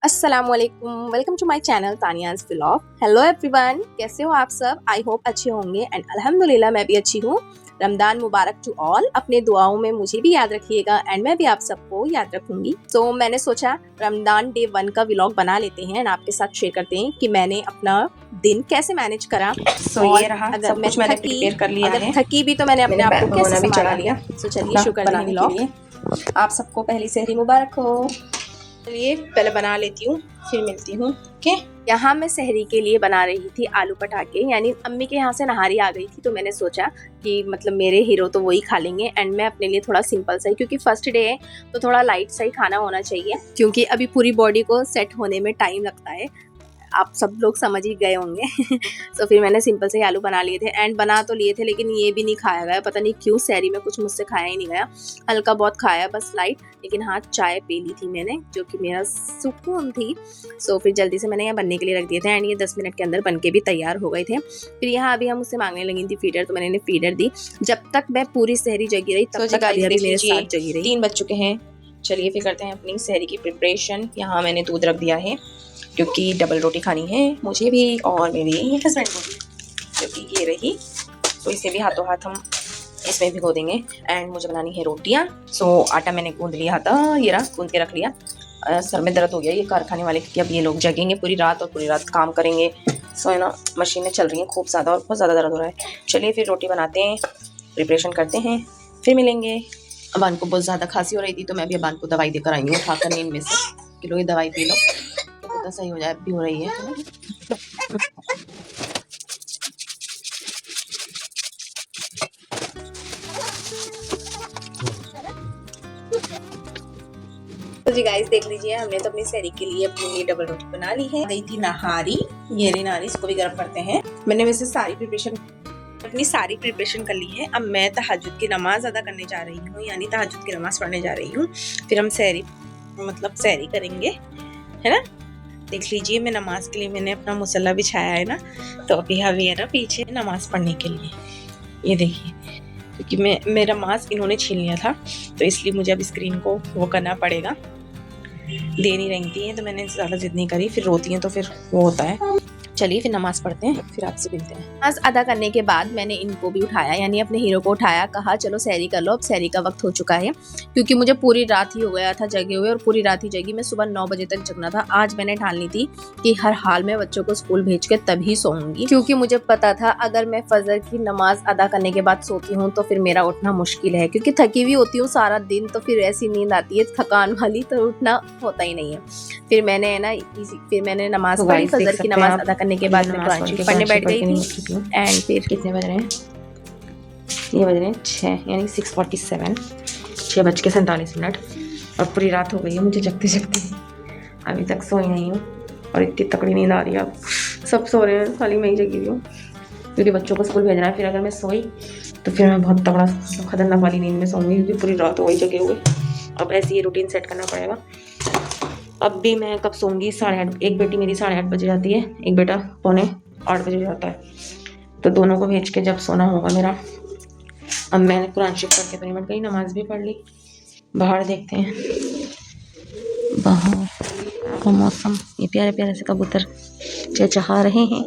अस्सलामुअलैकुम, welcome to my channel Tania's vlog. Hello everyone, कैसे हो आप सब? आई होप अच्छे होंगे एंड अल्हम्दुलिल्लाह मैं भी अच्छी हूँ। रमदान मुबारक टू ऑल। अपने दुआओं में मुझे भी याद रखिएगा एंड मैं भी आप सबको याद रखूंगी। तो मैंने सोचा रमदान डे 1 का व्लॉग बना लेते हैं एंड आपके साथ शेयर करते हैं कि मैंने अपना दिन कैसे मैनेज करा। ये रहा अगर सब मैं कुछ मैंने थकी प्रिपेयर कर लिया है। थकी भी तो मैंने अपने आप को कैसे भी चढ़ा संभाला। लिया। तो चलिए शुरू करते हैं बनाने के व्लॉग। लिए आप सबको पहली सहरी मुबारक हो। चलिए पहले बना लेती हूँ फिर मिलती हूँ। ओके, यहाँ मैं सहरी के लिए बना रही थी आलू पटाखे, यानी अम्मी के यहाँ से नहारी आ गई थी तो मैंने सोचा कि मतलब मेरे हीरो तो वही खा लेंगे एंड मैं अपने लिए थोड़ा सिंपल सा ही, क्योंकि फर्स्ट डे है तो थोड़ा लाइट सा ही खाना होना चाहिए, क्योंकि अभी पूरी बॉडी को सेट होने में टाइम लगता है। आप सब लोग समझ ही गए होंगे। तो फिर मैंने सिंपल से आलू बना लिए थे एंड बना तो लिए थे, लेकिन ये भी नहीं खाया गया, पता नहीं क्यों सहरी में कुछ मुझसे खाया ही नहीं गया। हल्का बहुत खाया बस लाइट, लेकिन हाँ चाय पी ली थी मैंने, जो कि मेरा सुकून थी। सो फिर जल्दी से मैंने यहाँ बनने के लिए रख दिए थे एंड ये 10 मिनट के अंदर बन के भी तैयार हो गए थे। फिर यहाँ अभी हम मुझसे मांगने लगी थी फीडर, तो मैंने फीडर दी। जब तक मैं पूरी सहरी जगी रही तब तक अभी मेरे साथ जगी रही। 3 बज चुके हैं। चलिए फिर करते हैं अपनी सहरी की प्रिपरेशन। यहाँ मैंने दूध रख दिया है क्योंकि डबल रोटी खानी है मुझे भी और मेरे हस्बैंड को भी, क्योंकि ये रही तो इसे भी हाथों हाथ हम इसमें भिगो देंगे। एंड मुझे बनानी है रोटियां। आटा मैंने गूंद लिया था, ये रहा गूंद के रख लिया। सर में दर्द हो गया ये कारखाने वाले, क्योंकि अब ये लोग जगेंगे पूरी रात और पूरी रात काम करेंगे। है ना, मशीनें चल रही हैं खूब ज़्यादा और बहुत ज़्यादा दर्द हो रहा है। चलिए फिर रोटी बनाते हैं, प्रिपरेशन करते हैं, फिर मिलेंगे। अबान को बहुत ज़्यादा खांसी हो रही थी तो मैं भी अबान को दवाई देकर आई हूँ उठाकर नींद में से कि लो ये दवाई पी लो तो सही हो जाए। भी हो रही है। तो जी गाइस देख लीजिए, हमने तो अपनी सहरी के लिए अपने लिए डबल रोटी बना ली है। गई थी नहारी, ये रही नहारी, इसको भी गर्म करते हैं। मैंने वैसे अपनी सारी प्रिपरेशन कर ली है। अब मैं तहज्जुद की नमाज अदा करने जा रही हूँ, यानी तहज्जुद की नमाज पढ़ने जा रही हूँ। फिर हम सहरी करेंगे, है ना। देख लीजिए, मैं नमाज के लिए मैंने अपना मुसल्ला बिछाया है ना, तो अभी है ना पीछे नमाज पढ़ने के लिए। ये देखिए, क्योंकि मेरा मास्क इन्होंने छीन लिया था तो इसलिए मुझे अब स्क्रीन को वो करना पड़ेगा। दे नहीं रही थी तो मैंने ज़्यादा जिद नहीं करी, फिर रोती हैं तो फिर वो होता है। चलिए फिर नमाज पढ़ते हैं, फिर आपसे मिलते हैं। नमाज अदा करने के बाद मैंने इनको भी उठाया, यानी अपने हीरो को उठाया, कहा चलो सहरी कर लो, अब सहरी का वक्त हो चुका है। क्योंकि मुझे पूरी रात ही हो गया था जगे हुए, और पूरी रात ही जगी। मैं सुबह 9 बजे तक जगना था। आज मैंने ठान ली थी कि हर हाल में बच्चों को स्कूल भेज के तभी सोऊंगी, क्योंकि मुझे पता था अगर मैं फजर की नमाज अदा करने के बाद सोती हूँ तो फिर मेरा उठना मुश्किल है, क्योंकि थकी हुई होती हूँ सारा दिन, तो फिर ऐसी नींद आती है थकान वाली, तो उठना होता ही नहीं है। फिर मैंने नमाज पढ़ी, फजर की नमाज अदा करने के बाद मैं कुरान शरीफ पढ़ने बैठ गई थी। एंड फिर कितने बज रहे हैं? ये बज रहे हैं 6, यानी 6:47, 6:47। और पूरी रात हो गई है मुझे जगते जगते, अभी तक सोई नहीं हूँ और इतनी तकड़ी नींद आ रही है। अब सब सो रहे हैं, खाली मैं ही जगी हुई हूँ, क्योंकि बच्चों को स्कूल भेजना है। फिर अगर मैं सोई तो फिर मैं बहुत तगड़ा खतरनाक वाली नींद में सोऊंगी, क्योंकि पूरी रात हो गई जगे हुए। अब ऐसे ये रूटीन सेट करना पड़ेगा। अब भी मैं कब सोऊंगी? 8:30। एक बेटी मेरी 8:30 बजे जाती है, एक बेटा 7:45 बजे जाता है, तो दोनों को भेज के जब सोना होगा मेरा। अब मैंने कुरान शरीफ पढ़ के निमट गई, नमाज भी पढ़ ली। बाहर देखते हैं, बाहर का मौसम, ये प्यारे प्यारे से कबूतर चहचहा रहे हैं।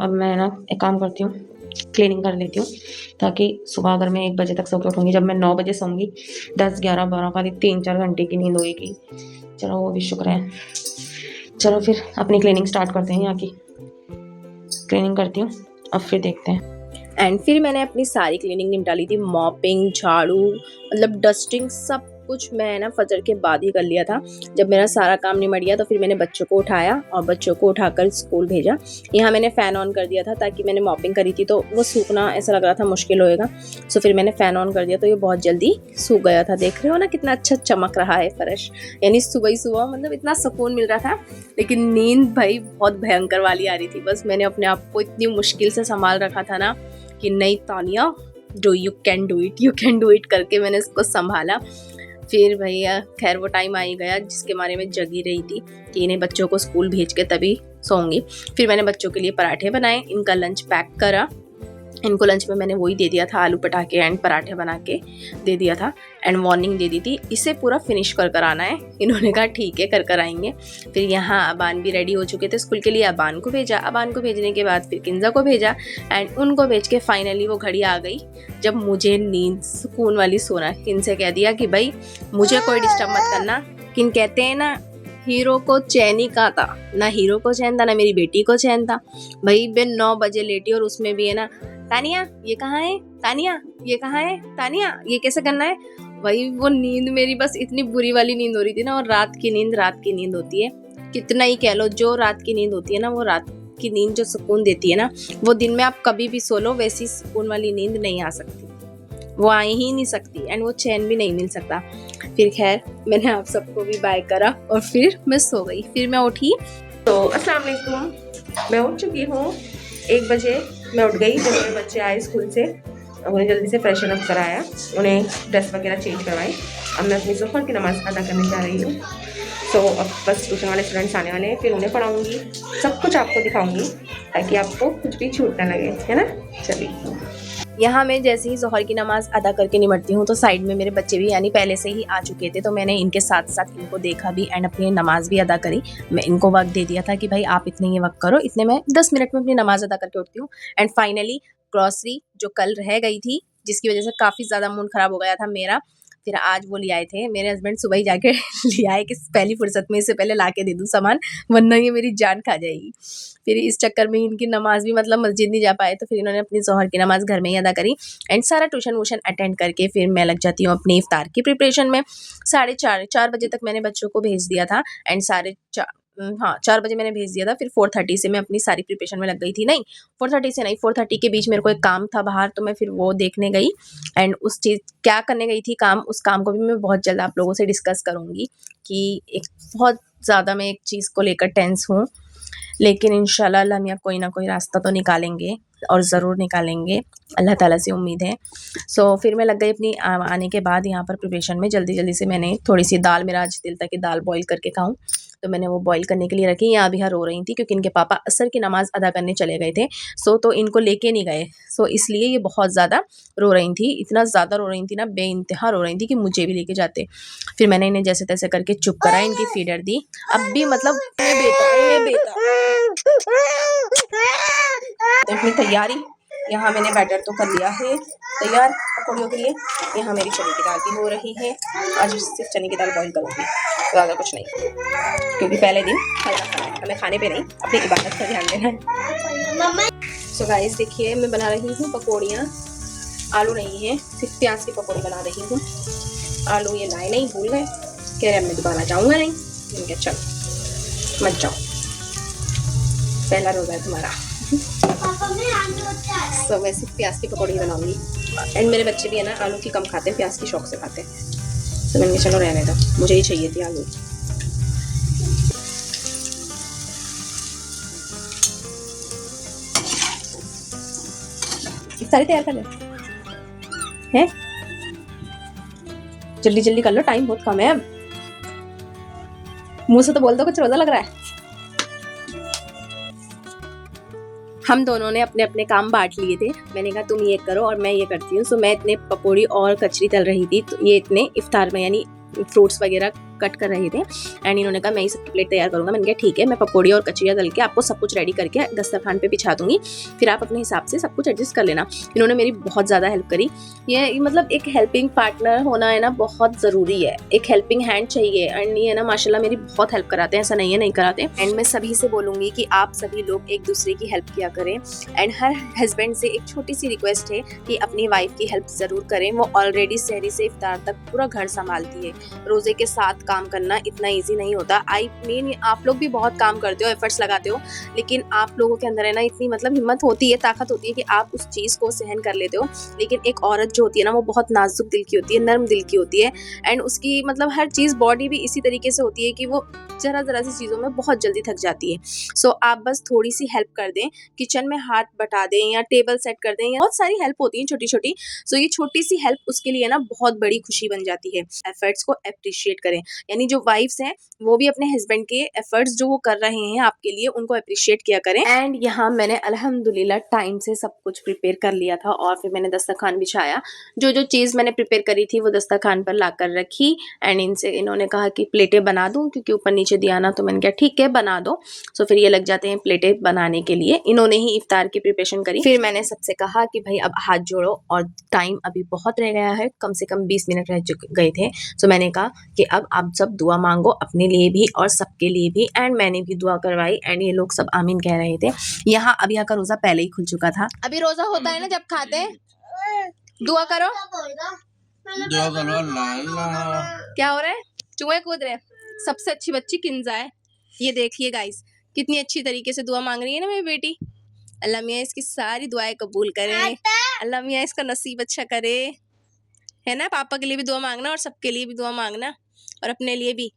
अब मैं ना एक काम करती हूँ, क्लीनिंग कर लेती हूँ, ताकि सुबह अगर मैं 1 बजे तक सो के उठूँगी, जब मैं 9 बजे सोऊंगी 10, 11, 12 का 3-4 घंटे की नींद होगी। चलो वो भी शुक्र है। चलो फिर अपनी क्लीनिंग स्टार्ट करते हैं। यहाँ की क्लीनिंग करती हूँ, अब फिर देखते हैं। एंड फिर मैंने अपनी सारी क्लीनिंग निपटा ली थी, मॉपिंग, झाड़ू, मतलब डस्टिंग, सब कुछ मैं ना फजर के बाद ही कर लिया था। जब मेरा सारा काम निमट गया तो फिर मैंने बच्चों को उठाया और बच्चों को उठाकर स्कूल भेजा। यहाँ मैंने फ़ैन ऑन कर दिया था, ताकि मैंने मॉपिंग करी थी तो वो सूखना ऐसा लग रहा था मुश्किल होएगा। सो फिर मैंने फ़ैन ऑन कर दिया तो ये बहुत जल्दी सूख गया था। देख रहे हो ना कितना अच्छा चमक रहा है फर्श, यानी सुबह ही सुबह मतलब इतना सुकून मिल रहा था। लेकिन नींद भाई बहुत भयंकर वाली आ रही थी। बस मैंने अपने आप को इतनी मुश्किल से संभाल रखा था ना कि नहीं Tania, you can do it करके मैंने इसको संभाला। फिर भैया खैर वो टाइम आ ही गया जिसके बारे में जगी रही थी कि इन्हें बच्चों को स्कूल भेज के तभी सोऊंगी। फिर मैंने बच्चों के लिए पराठे बनाए, इनका लंच पैक करा इनको लंच में मैंने वही दे दिया था, आलू पटाखे एंड पराठे बना के दे दिया था एंड वार्निंग दे दी थी इसे पूरा फिनिश कर कर आना है। इन्होंने कहा ठीक है, कर कर आएंगे। फिर यहाँ अबान भी रेडी हो चुके थे स्कूल के लिए, अबान को भेजा। अबान को भेजने के बाद फिर किंजा को भेजा एंड उनको भेज के फाइनली वो घड़ी आ गई जब मुझे नींद सुकून वाली सोना। इनसे कह दिया कि भाई मुझे कोई डिस्टर्ब मत करना। किन कहते हैं ना, हीरो को चैन ही कहाँ था, ना हीरो को चैन था ना मेरी बेटी को चैन था। भाई मैं 9 बजे लेटी और उसमें भी है ना, तानिया ये कहाँ है, तानिया ये कहाँ है, तानिया ये कैसे करना है। भाई वो नींद मेरी बस इतनी बुरी वाली नींद हो रही थी ना, और रात की नींद होती है, कितना ही कह लो, जो रात की नींद होती है ना, वो रात की नींद जो सुकून देती है ना, वो दिन में आप कभी भी सो लो वैसी सुकून वाली नींद नहीं आ सकती, वो आ ही नहीं सकती एंड वो चैन भी नहीं मिल सकता। फिर खैर मैंने आप सबको भी बाय करा और फिर मैं सो गई। फिर मैं उठी तो अस्सलाम वालेकुम, मैं उठ चुकी हूँ। 1 बजे मैं उठ गई जब मेरे बच्चे आए स्कूल से, उन्हें जल्दी से फ्रेशन अप कराया, उन्हें ड्रेस वगैरह चेंज करवाई। अब मैं अपनी ज़ोहर की नमाज़ अदा करने जा रही हूँ। तो अब बस ट्यूशन वाले स्टूडेंट्स आने वाले हैं, फिर उन्हें पढ़ाऊँगी, सब कुछ आपको दिखाऊँगी ताकि आपको कुछ भी छूट ना लगे, है ना। चलिए, यहाँ मैं जैसे ही ज़ोहर की नमाज़ अदा करके निमटती हूँ तो साइड में मेरे बच्चे भी यानी पहले से ही आ चुके थे, तो मैंने इनके साथ साथ इनको देखा भी एंड अपनी नमाज़ भी अदा करी। मैं इनको वक्त दे दिया था कि भाई आप इतने ये वक्त करो, इतने मैं 10 मिनट में अपनी नमाज़ अदा करके उठती हूँ। एंड फाइनली ग्रॉसरी जो कल रह गई थी, जिसकी वजह से काफ़ी ज़्यादा मूड ख़राब हो गया था मेरा, फिर आज वो ले आए थे मेरे हस्बैंड, सुबह ही जाके ले आए कि पहली फुर्सत में इससे पहले ला के दे दूँ सामान, वरना ये मेरी जान खा जाएगी। फिर इस चक्कर में इनकी नमाज़ भी मतलब मस्जिद नहीं जा पाए, तो फिर इन्होंने अपनी ज़ोहर की नमाज़ घर में ही अदा करी एंड सारा ट्यूशन वूशन अटेंड करके फिर मैं लग जाती हूँ अपनी इफ्तार की प्रिपरेशन में। 4:30 बजे तक मैंने बच्चों को भेज दिया था एंड 4 बजे मैंने भेज दिया था। फिर 4:30 से मैं अपनी सारी प्रिपरेशन में लग गई थी। नहीं, 4:30 से नहीं, 4:30 के बीच मेरे को एक काम था बाहर, तो मैं फिर वो देखने गई एंड उस चीज़ क्या करने गई थी काम, उस काम को भी मैं बहुत जल्द आप लोगों से डिस्कस करूँगी कि एक बहुत ज़्यादा मैं एक चीज़ को लेकर टेंस हूँ, लेकिन इंशाल्लाह अल्लाह मियाँ कोई ना कोई रास्ता तो निकालेंगे और ज़रूर निकालेंगे, अल्लाह ताला से उम्मीद है। सो फिर मैं लग गई अपनी आने के बाद यहाँ पर प्रिपरेशन में। जल्दी से मैंने थोड़ी सी दाल, मेरा आज दिल था कि दाल बॉईल करके खाऊं, तो मैंने वो बॉईल करने के लिए रखी। यहाँ अभी रो रही थी क्योंकि इनके पापा असर की नमाज़ अदा करने चले गए थे, सो तो इनको लेके नहीं गए, सो इसलिए ये बहुत ज़्यादा रो रही थी। इतना ज़्यादा रो रही थी ना, बेइंतहा रो रही थी कि मुझे भी लेके जाते। फिर मैंने इन्हें जैसे तैसे करके चुप करा, इनकी फीडर दी। अब भी मतलब अपनी तैयारी, यहाँ मैंने बैटर तो कर लिया है तैयार पकौड़ियों के लिए। यहाँ मेरी चने की दाल भी हो रही है, आज सिर्फ चने की दाल बॉईल करूँगी, ज़्यादा कुछ नहीं, क्योंकि पहले दिन हल्का खाना है, हमें खाने पे नहीं अपनी इबादत का ध्यान देना है। सो गाइस देखिए, मैं बना रही हूँ पकौड़ियाँ, आलू नहीं है, सिर्फ प्याज की पकौड़ी बना रही हूँ। आलू ये लाए नहीं, भूल गए, कह रहे मैं दोबारा जाऊँगा नहीं, मैंने कहा चलो मत जाओ, पहला रोज़ा है तुम्हारा। तो मैं सिर्फ प्याज की पकौड़ी बनाऊंगी एंड मेरे बच्चे भी है ना आलू की कम खाते हैं, प्याज की शौक से खाते हैं, तो मैंने चलो रहने दो, मुझे ही चाहिए थी आलू। सारी तैयार कर ले हैं, जल्दी जल्दी कर लो, टाइम बहुत कम है अब। मुंह से तो बोल दो कुछ रोजा लग रहा है। हम दोनों ने अपने अपने काम बांट लिए थे, मैंने कहा तुम ये करो और मैं ये करती हूँ। सो मैं इतने पकौड़ी और कचरी तल रही थी, तो ये इतने इफ्तार में यानी फ्रूट्स वगैरह कट कर रहे थे एंड इन्होंने कहा मैं ही सबकी प्लेट तैयार करूँगा। मैंने कहा ठीक है, मैं पकौड़ी और कचरियाँ तल के आपको सब कुछ रेडी करके दस्तरखान पे बिछा दूंगी, फिर आप अपने हिसाब से सब कुछ एडजस्ट कर लेना। इन्होंने मेरी बहुत ज़्यादा हेल्प करी। ये मतलब एक हेल्पिंग पार्टनर होना है ना बहुत ज़रूरी है, एक हेल्पिंग हैंड चाहिए एंड ये ना माशाल्लाह मेरी बहुत हेल्प कराते हैं, ऐसा नहीं है नहीं कराते। एंड मैं सभी से बोलूँगी कि आप सभी लोग एक दूसरे की हेल्प किया करें एंड हर हस्बैंड से एक छोटी सी रिक्वेस्ट है कि अपनी वाइफ की हेल्प ज़रूर करें। वो ऑलरेडी सहरी से इफ्तार तक पूरा घर संभालती है, रोज़े के साथ काम करना इतना इजी नहीं होता। आई मीन आप लोग भी बहुत काम करते हो, एफर्ट्स लगाते हो, लेकिन आप लोगों के अंदर है ना इतनी मतलब हिम्मत होती है, ताकत होती है कि आप उस चीज़ को सहन कर लेते हो। लेकिन एक औरत जो होती है ना वो बहुत नाजुक दिल की होती है, नर्म दिल की होती है एंड उसकी मतलब हर चीज़ बॉडी भी इसी तरीके से होती है कि वो ज़रा सी चीज़ों में बहुत जल्दी थक जाती है। सो आप बस थोड़ी सी हेल्प कर दें, किचन में हाथ बटा दें या टेबल सेट कर दें, या बहुत सारी हेल्प होती है छोटी छोटी। सो ये छोटी सी हेल्प उसके लिए ना बहुत बड़ी खुशी बन जाती है। एफर्ट्स को अप्रिशिएट करें, यानी जो वाइफ्स हैं वो भी अपने हस्बैंड के एफर्ट्स जो वो कर रहे हैं आपके लिए उनको अप्रिशिएट किया करें। एंड यहाँ मैंने अल्हम्दुलिल्लाह टाइम से सब कुछ प्रिपेयर कर लिया था और फिर मैंने दस्तरखान बिछाया। जो जो चीज़ मैंने प्रिपेयर करी थी वो दस्तरखान पर ला कर रखी एंड इन्होंने कहा कि प्लेटें बना दूँ क्योंकि ऊपर नीचे दिया ना, तो मैंने कहा ठीक है बना दो। सो फिर ये लग जाते हैं प्लेटें बनाने के लिए। इन्होंने ही इफ्तार की प्रिपरेशन करी। फिर मैंने सबसे कहा कि भाई अब हाथ जोड़ो और टाइम अभी बहुत रह गया है, कम से कम 20 मिनट रह गए थे। सो मैंने कहा कि अब आप सब दुआ मांगो अपने लिए भी और सबके लिए भी। एंड मैंने भी दुआ करवाई एंड ये लोग सब आमीन कह रहे थे। यहाँ अबिया का रोजा पहले ही खुल चुका था। अभी रोजा होता है ना जब खाते हैं, दुआ करो। दुआ करो। क्या हो रहा है? चूहे कूद रहे। सबसे अच्छी बच्ची किंजा है। ये देखिए गाइस कितनी अच्छी तरीके से दुआ मांग रही है ना मेरी बेटी। अल्लाह मियाँ इसकी सारी दुआएं कबूल करे, अल्लाह मियाँ इसका नसीब अच्छा करे, है ना। पापा के लिए भी दुआ मांगना और सबके लिए भी दुआ मांगना और अपने लिए भी।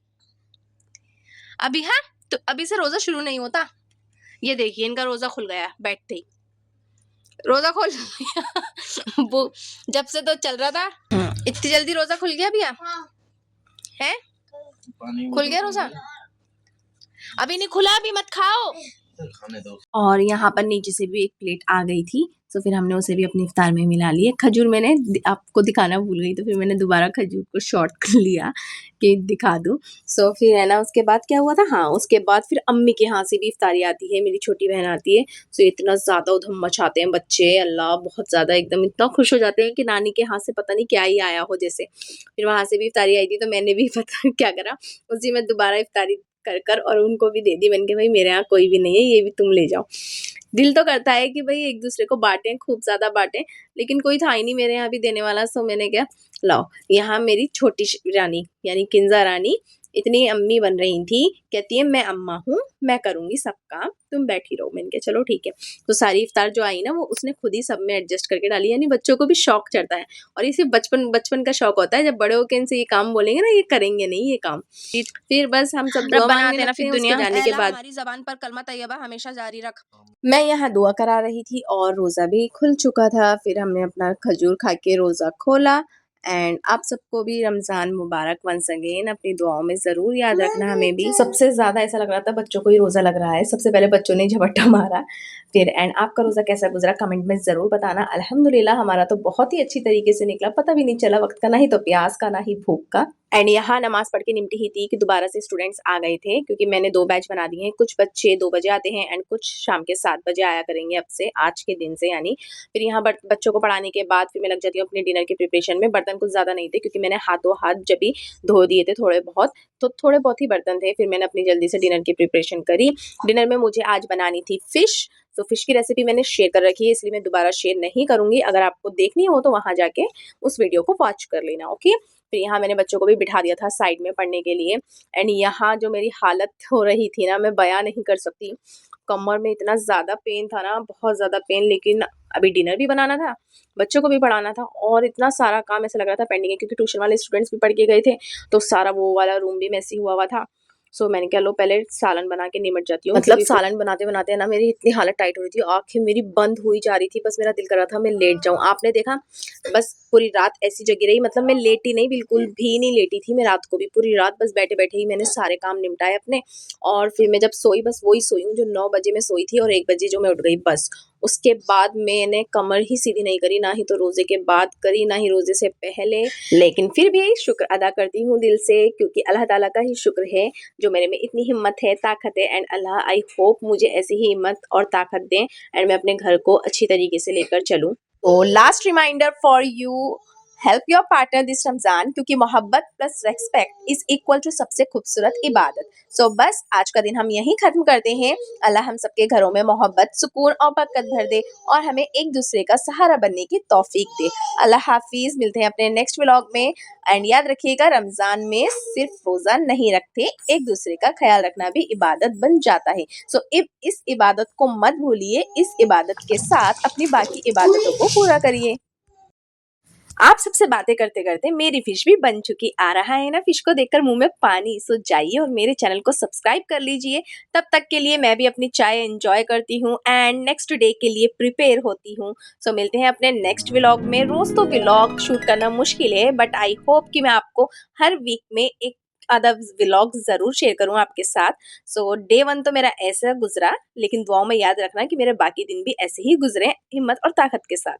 अभी हाँ, तो अभी से रोजा शुरू नहीं होता। ये देखिए इनका रोजा खुल गया बैठते ही। रोजा खोल वो जब से तो चल रहा था। इतनी जल्दी रोजा खुल गया भैया? है खुल गया रोजा? अभी नहीं खुला, अभी मत खाओ। और यहाँ पर नीचे से भी एक प्लेट आ गई थी, तो फिर हमने उसे भी अपनी इफ्तार में मिला लिया। खजूर मैंने आपको दिखाना भूल गई, तो फिर मैंने दोबारा खजूर को शॉर्ट कर लिया कि दिखा दूँ। सो फिर है ना, उसके बाद क्या हुआ था, हाँ उसके बाद फिर अम्मी के यहाँ से भी इफ्तारी आती है, मेरी छोटी बहन आती है। सो इतना ज़्यादा उधम मचाते हैं बच्चे, अल्लाह बहुत ज़्यादा एकदम इतना खुश हो जाते हैं कि नानी के हाथ से पता नहीं क्या ही आया हो जैसे। फिर वहाँ से भी इफ्तारी आई थी, तो मैंने भी पता क्या करा, उसी में दोबारा इफ्तारी कर और उनको भी दे दी। मैंने कहा भाई मेरे यहाँ कोई भी नहीं है, ये भी तुम ले जाओ। दिल तो करता है कि भाई एक दूसरे को बांटें, खूब ज़्यादा बांटें, लेकिन कोई था ही नहीं मेरे यहाँ भी देने वाला। सो मैंने क्या, लाओ। यहाँ मेरी छोटी रानी यानी किंजा रानी इतनी अम्मी बन रही थी, कहती है मैं अम्मा हूँ, मैं करूँगी सब काम, तुम बैठी रहो। मैंने कहा चलो ठीक है। तो सारी इफ्तार जो आई ना वो उसने खुद ही सब में एडजस्ट करके डाली। यानी बच्चों को भी शौक चढ़ता है, और ये सिर्फ बचपन का शौक होता है। जब बड़े होकर इनसे ये काम बोलेंगे ना, ये करेंगे नहीं ये काम। फिर बस हम सब दुआ मांगने लगते हैं। उसके जाने के बाद हमारी ज़बान पर कलमा तैयबा हमेशा जारी रख। मैं यहाँ दुआ करा रही थी और रोज़ा भी खुल चुका था। फिर हमने अपना खजूर खा के रोज़ा खोला। एंड आप सबको भी रमज़ान मुबारक वंस अगेन। अपनी दुआओं में ज़रूर याद रखना हमें भी। सबसे ज़्यादा ऐसा लग रहा था बच्चों को ही रोज़ा लग रहा है, सबसे पहले बच्चों ने झपट्टा मारा। फिर एंड आपका रोज़ा कैसा गुजरा कमेंट में ज़रूर बताना। अल्हम्दुलिल्लाह हमारा तो बहुत ही अच्छी तरीके से निकला, पता भी नहीं चला वक्त का, ना ही तो प्यास का ना ही भूख का। एंड यहाँ नमाज़ पढ़ के निपटी ही थी कि दोबारा से स्टूडेंट्स आ गए थे, क्योंकि मैंने 2 बैच बना दिए हैं। कुछ बच्चे 2 बजे आते हैं एंड कुछ शाम के 7 बजे आया करेंगे अब से, आज के दिन से यानी। फिर यहाँ बच्चों को पढ़ाने के बाद फिर मैं लग जाती हूँ अपने डिनर की प्रिपरेशन में। बर्तन कुछ ज़्यादा नहीं थे क्योंकि मैंने हाथों हाथ जब भी धो दिए थे थोड़े बहुत, तो थोड़े बहुत ही बर्तन थे। फिर मैंने अपनी जल्दी से डिनर की प्रिपरेशन करी। डिनर में मुझे आज बनानी थी फ़िश। तो फ़िश की रेसिपी मैंने शेयर कर रखी है, इसलिए मैं दोबारा शेयर नहीं करूँगी। अगर आपको देखनी हो तो वहाँ जाके उस वीडियो को वॉच कर लेना, ओके। फिर यहाँ मैंने बच्चों को भी बिठा दिया था साइड में पढ़ने के लिए। एंड यहाँ जो मेरी हालत हो रही थी ना, मैं बयां नहीं कर सकती। कमर में इतना ज़्यादा पेन था ना, बहुत ज़्यादा पेन। लेकिन अभी डिनर भी बनाना था, बच्चों को भी पढ़ाना था, और इतना सारा काम ऐसा लग रहा था पेंडिंग है, क्योंकि ट्यूशन वाले स्टूडेंट्स भी पढ़ के गए थे, तो सारा वो वाला रूम भी मैसी हुआ था। सो मैंने कहा लो पहले सालन बना के निमट जाती हूँ। मतलब सालन बनाते बनाते ना मेरी इतनी हालत टाइट हो रही थी, आंखें मेरी बंद हुई जा रही थी, बस मेरा दिल कर रहा था मैं लेट जाऊँ। आपने देखा बस पूरी रात ऐसी जगी रही, मतलब मैं लेटी नहीं, बिल्कुल भी नहीं लेटी थी मैं रात को भी। पूरी रात बस बैठे बैठे ही मैंने सारे काम निपटाए अपने। और फिर मैं जब सोई, बस वही सोई हूँ जो 9 बजे मैं सोई थी और 1 बजे जो मैं उठ गई, बस उसके बाद मैंने कमर ही सीधी नहीं करी, ना ही तो रोज़े के बाद करी, ना ही रोज़े से पहले। लेकिन फिर भी शुक्र अदा करती हूँ दिल से, क्योंकि अल्लाह ताला का ही शुक्र है जो मेरे में इतनी हिम्मत है, ताकत है। एंड अल्लाह आई होप मुझे ऐसी ही हिम्मत और ताकत दें एंड मैं अपने घर को अच्छी तरीके से लेकर चलूँ। तो last reminder for you, help your partner this Ramzan, क्योंकि मोहब्बत plus respect is equal to सबसे खूबसूरत इबादत। सो बस आज का दिन हम यहीं ख़त्म करते हैं। अल्लाह हम सबके घरों में मोहब्बत, सुकून और बरकत भर दे और हमें एक दूसरे का सहारा बनने की तौफीक दे। अल्लाह हाफिज़, मिलते हैं अपने नेक्स्ट व्लॉग में। एंड याद रखिएगा रमज़ान में सिर्फ रोज़ा नहीं रखते, एक दूसरे का ख्याल रखना भी इबादत बन जाता है। सो इस इबादत को मत भूलिए, इस इबादत के साथ अपनी बाकी इबादतों को पूरा करिए। आप सबसे बातें करते करते मेरी फिश भी बन चुकी। आ रहा है ना फिश को देखकर मुंह में पानी। सो जाइए और मेरे चैनल को सब्सक्राइब कर लीजिए। तब तक के लिए मैं भी अपनी चाय एंजॉय करती हूँ एंड नेक्स्ट डे के लिए प्रिपेयर होती हूँ। सो मिलते हैं अपने नेक्स्ट व्लॉग में। रोज तो व्लॉग शूट करना मुश्किल है, बट आई होप कि मैं आपको हर वीक में एक आधा व्लॉग ज़रूर शेयर करूँ आपके साथ। सो डे 1 तो मेरा ऐसा गुज़रा, लेकिन दुआओं में याद रखना कि मेरे बाकी दिन भी ऐसे ही गुज़रे हिम्मत और ताकत के साथ।